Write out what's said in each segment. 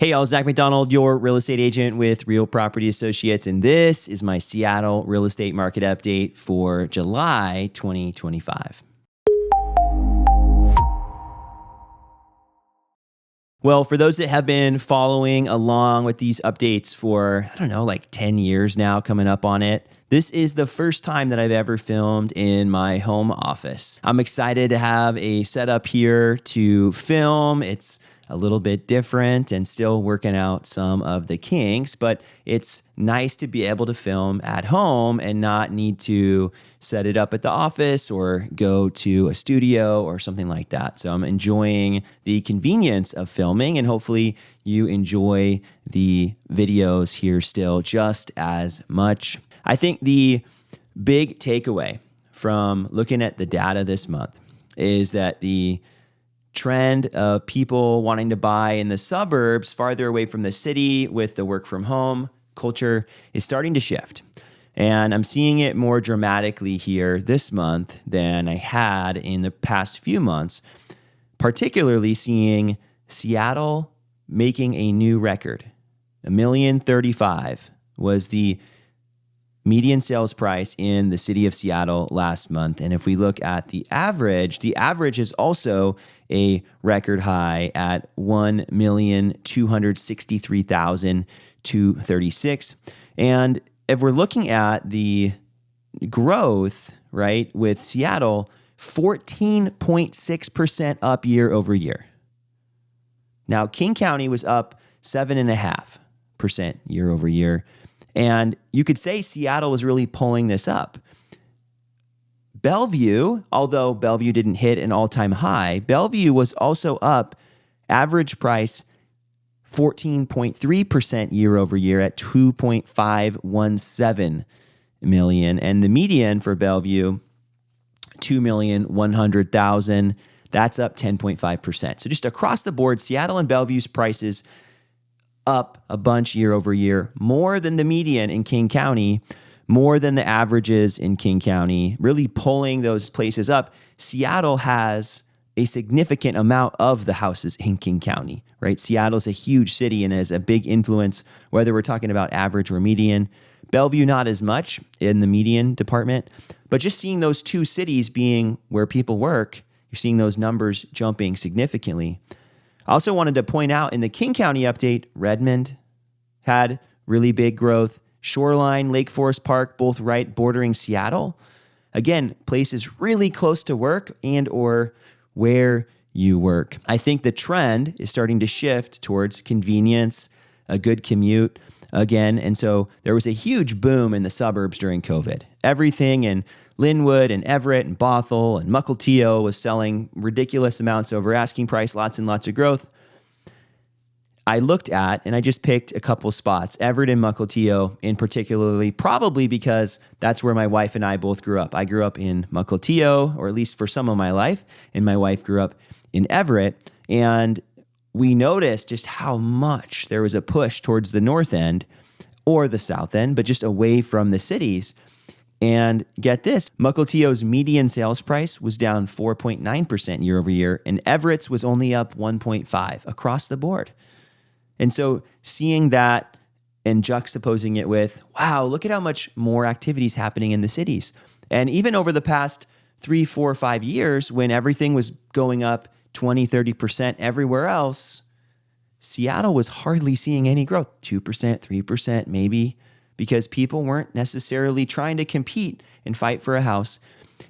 Hey, y'all, Zach McDonald, your real estate agent with Real Property Associates, and this is my Seattle real estate market update for July 2025. Well, for those that have been following along with these updates for, 10 years now, coming up on it, this is the first time that I've ever filmed in my home office. I'm excited to have a setup here to film. It's a little bit different and still working out some of the kinks, but it's nice to be able to film at home and not need to set it up at the office or go to a studio or something like that. So I'm enjoying the convenience of filming, and hopefully you enjoy the videos here still just as much. I think the big takeaway from looking at the data this month is that the trend of people wanting to buy in the suburbs farther away from the city with the work from home culture is starting to shift. And I'm seeing it more dramatically here this month than I had in the past few months, particularly seeing Seattle making a new record. $1,035,000 was the median sales price in the city of Seattle last month. And if we look at the average is also a record high at $1,263,236. And if we're looking at the growth, right, with Seattle, 14.6% up year over year. Now, King County was up 7.5% year over year. And you could say Seattle was really pulling this up. Bellevue, although Bellevue didn't hit an all-time high, Bellevue was also up average price 14.3% year over year at $2.517 million. And the median for Bellevue, $2,100,000. That's up 10.5%. So just across the board, Seattle and Bellevue's prices up a bunch year over year, more than the median in King County, more than the averages in King County, really pulling those places up. Seattle has a significant amount of the houses in King County, right? Seattle's a huge city and has a big influence, whether we're talking about average or median. Bellevue, not as much in the median department, but just seeing those two cities being where people work, you're seeing those numbers jumping significantly. I also wanted to point out in the King County update, Redmond had really big growth. Shoreline, Lake Forest Park, both right bordering Seattle. Again, places really close to work and or where you work. I think the trend is starting to shift towards convenience, a good commute again. And so there was a huge boom in the suburbs during COVID. Everything in Linwood and Everett and Bothell and Mukilteo was selling ridiculous amounts over asking price, lots and lots of growth. I looked at, and I just picked a couple spots, Everett and Mukilteo in particularly, probably because that's where my wife and I both grew up. I grew up in Mukilteo, or at least for some of my life, and my wife grew up in Everett. And we noticed just how much there was a push towards the north end or the south end, but just away from the cities. And get this, Mukilteo's median sales price was down 4.9% year over year, and Everett's was only up 1.5% across the board. And so seeing that and juxtaposing it with, wow, look at how much more activity is happening in the cities. And even over the past 3, 4, 5 years, when everything was going up 20, 30% everywhere else, Seattle was hardly seeing any growth, 2%, 3% maybe, because people weren't necessarily trying to compete and fight for a house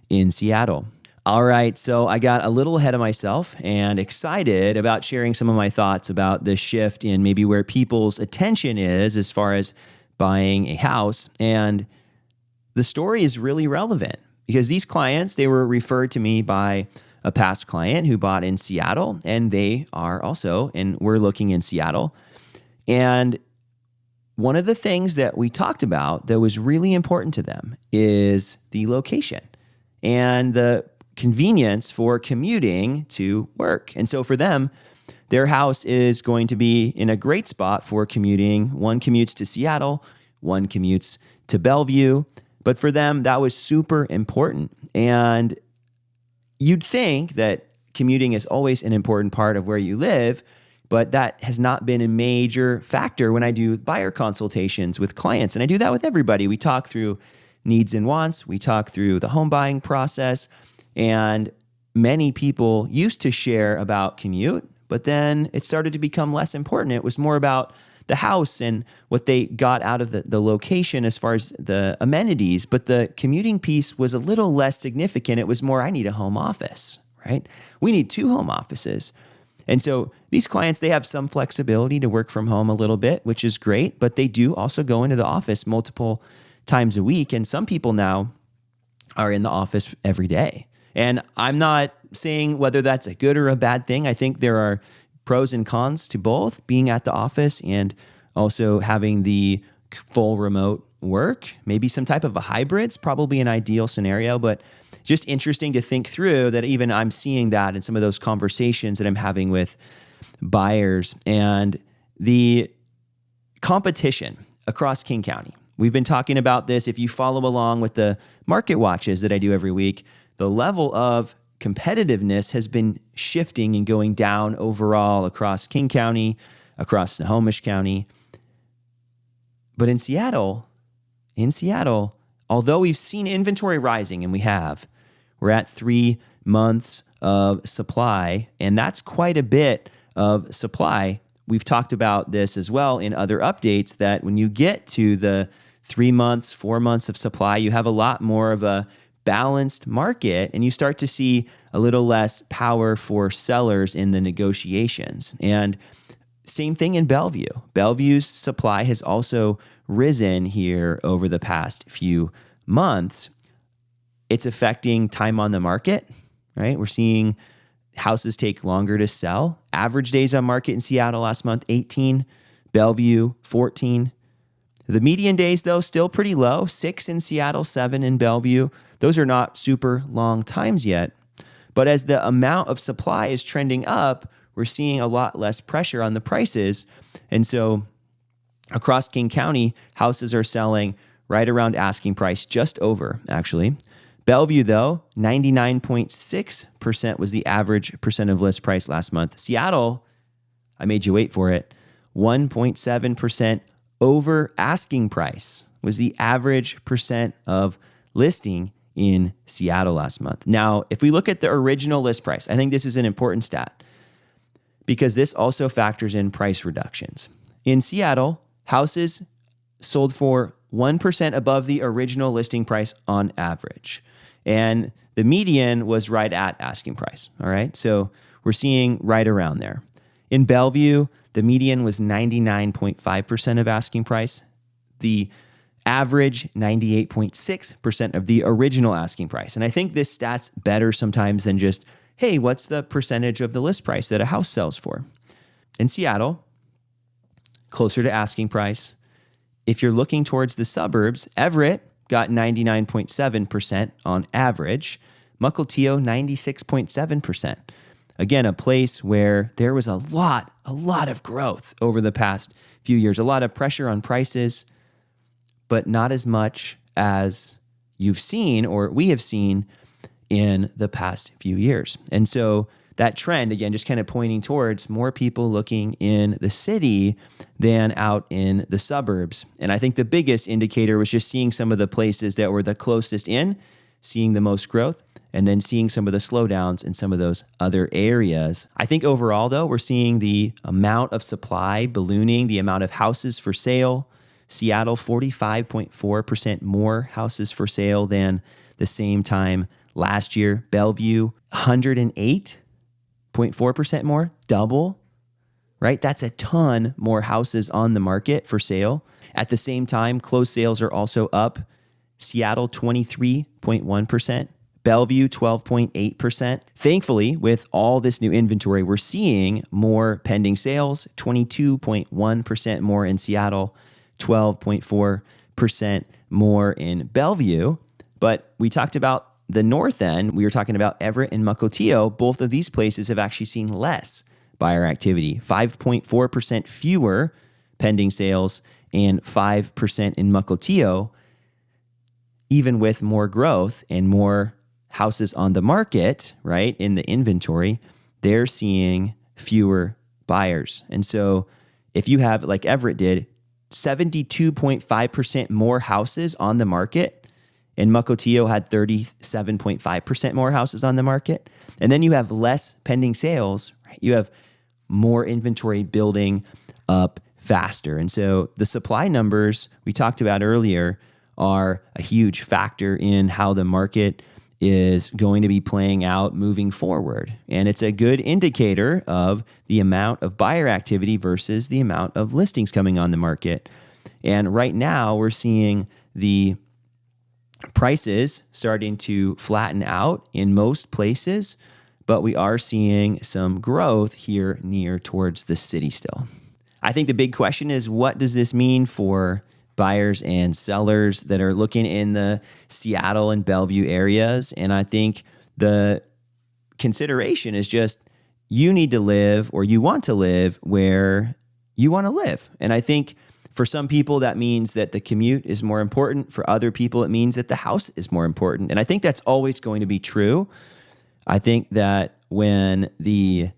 in Seattle. All right, so I got a little ahead of myself and excited about sharing some of my thoughts about the shift in maybe where people's attention is as far as buying a house. And the story is really relevant because these clients, they were referred to me by a past client who bought in Seattle, and they are also, and we're looking in Seattle. And one of the things that we talked about that was really important to them is the location and the convenience for commuting to work. And so for them, their house is going to be in a great spot for commuting. One commutes to Seattle, one commutes to Bellevue. But for them, that was super important. And you'd think that commuting is always an important part of where you live, But that has not been a major factor when I do buyer consultations with clients. And I do that with everybody. We talk through needs and wants. We talk through the home buying process. And many people used to share about commute, but then it started to become less important. It was more about the house and what they got out of the location as far as the amenities. But the commuting piece was a little less significant. It was more, I need a home office, right? We need 2 home offices. And so these clients, they have some flexibility to work from home a little bit, which is great, but they do also go into the office multiple times a week. And some people now are in the office every day. And I'm not saying whether that's a good or a bad thing. I think there are pros and cons to both being at the office and also having the full remote work. Maybe some type of a hybrid's probably an ideal scenario, but just interesting to think through that even I'm seeing that in some of those conversations that I'm having with buyers and the competition across King County. We've been talking about this. If you follow along with the market watches that I do every week, the level of competitiveness has been shifting and going down overall across King County, across Snohomish County. But in Seattle, although we've seen inventory rising, and we're at 3 months of supply, and that's quite a bit of supply. We've talked about this as well in other updates that when you get to the 3 months, 4 months of supply, you have a lot more of a balanced market, and you start to see a little less power for sellers in the negotiations. And same thing in Bellevue. Bellevue's supply has also risen here over the past few months. It's affecting time on the market, right? We're seeing houses take longer to sell. Average days on market in Seattle last month, 18. Bellevue, 14. The median days, though, still pretty low. 6 in Seattle, 7 in Bellevue. Those are not super long times yet. But as the amount of supply is trending up, we're seeing a lot less pressure on the prices. And so across King County, houses are selling right around asking price, just over, actually. Bellevue, though, 99.6% was the average percent of list price last month. Seattle, I made you wait for it, 1.7% over asking price was the average percent of listing in Seattle last month. Now, if we look at the original list price, I think this is an important stat because this also factors in price reductions. In Seattle, houses sold for 1% above the original listing price on average. And the median was right at asking price. All right. So we're seeing right around there. In Bellevue, the median was 99.5% of asking price. The average, 98.6% of the original asking price. And I think this stat's better sometimes than just, hey, what's the percentage of the list price that a house sells for? In Seattle, closer to asking price. If you're looking towards the suburbs, Everett got 99.7% on average. Mukilteo, 96.7%. Again, a place where there was a lot of growth over the past few years, a lot of pressure on prices, but not as much as you've seen or we have seen in the past few years. And so that trend, again, just kind of pointing towards more people looking in the city than out in the suburbs. And I think the biggest indicator was just seeing some of the places that were the closest in, seeing the most growth, and then seeing some of the slowdowns in some of those other areas. I think overall, though, we're seeing the amount of supply ballooning, the amount of houses for sale. Seattle, 45.4% more houses for sale than the same time last year. Bellevue, 108.4% more, double, right? That's a ton more houses on the market for sale. At the same time, closed sales are also up. Seattle, 23.1%. Bellevue, 12.8%. Thankfully, with all this new inventory, we're seeing more pending sales, 22.1% more in Seattle, 12.4% more in Bellevue. But we talked about the north end. We were talking about Everett and Mukilteo. Both of these places have actually seen less buyer activity, 5.4% fewer pending sales and 5% in Mukilteo, even with more growth and more houses on the market, right, in the inventory, they're seeing fewer buyers. And so if you have, like Everett did, 72.5% more houses on the market, and Mukilteo had 37.5% more houses on the market, and then you have less pending sales, right? You have more inventory building up faster. And so the supply numbers we talked about earlier are a huge factor in how the market is going to be playing out moving forward. And it's a good indicator of the amount of buyer activity versus the amount of listings coming on the market. And right now we're seeing the prices starting to flatten out in most places, but we are seeing some growth here near towards the city still. I think the big question is, what does this mean for buyers and sellers that are looking in the Seattle and Bellevue areas? And I think the consideration is just, you need to live, or you want to live where you want to live. And I think for some people that means that the commute is more important. For other people, it means that the house is more important. And I think that's always going to be true. I think that when the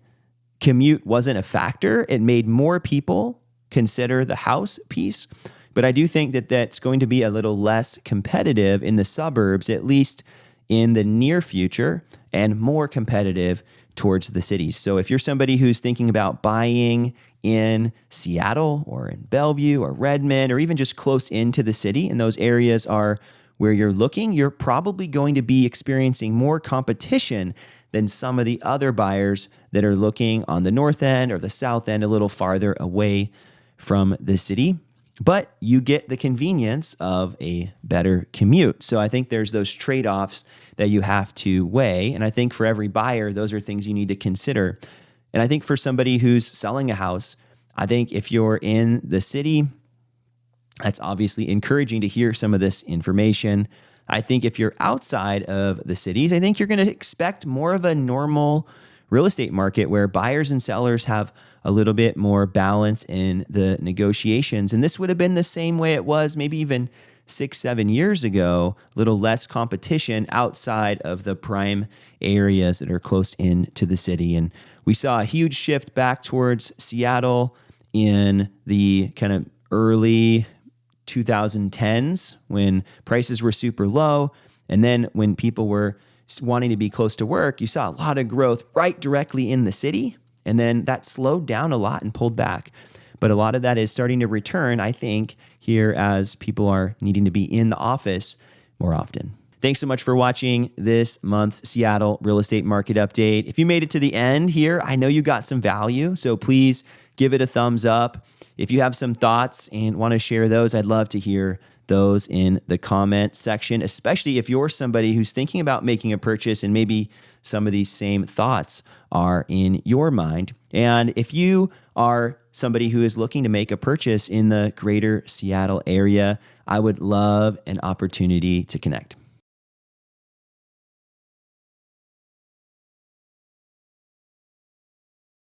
commute wasn't a factor, it made more people consider the house piece. But I do think that that's going to be a little less competitive in the suburbs, at least in the near future, and more competitive towards the cities. So if you're somebody who's thinking about buying in Seattle or in Bellevue or Redmond, or even just close into the city, and those areas are where you're looking, you're probably going to be experiencing more competition than some of the other buyers that are looking on the north end or the south end, a little farther away from the city. But you get the convenience of a better commute. So I think there's those trade-offs that you have to weigh. And I think for every buyer, those are things you need to consider. And I think for somebody who's selling a house, I think if you're in the city, that's obviously encouraging to hear some of this information. I think if you're outside of the cities, I think you're going to expect more of a normal real estate market where buyers and sellers have a little bit more balance in the negotiations. And this would have been the same way it was maybe even 6-7 years ago, a little less competition outside of the prime areas that are close in to the city. And we saw a huge shift back towards Seattle in the kind of early 2010s when prices were super low. And then when people were wanting to be close to work, you saw a lot of growth right directly in the city. And then that slowed down a lot and pulled back. But a lot of that is starting to return, I think, here as people are needing to be in the office more often. Thanks so much for watching this month's Seattle real estate market update. If you made it to the end here, I know you got some value, so please give it a thumbs up. If you have some thoughts and want to share those, I'd love to hear those in the comment section, especially if you're somebody who's thinking about making a purchase and maybe some of these same thoughts are in your mind. And if you are somebody who is looking to make a purchase in the greater Seattle area, I would love an opportunity to connect.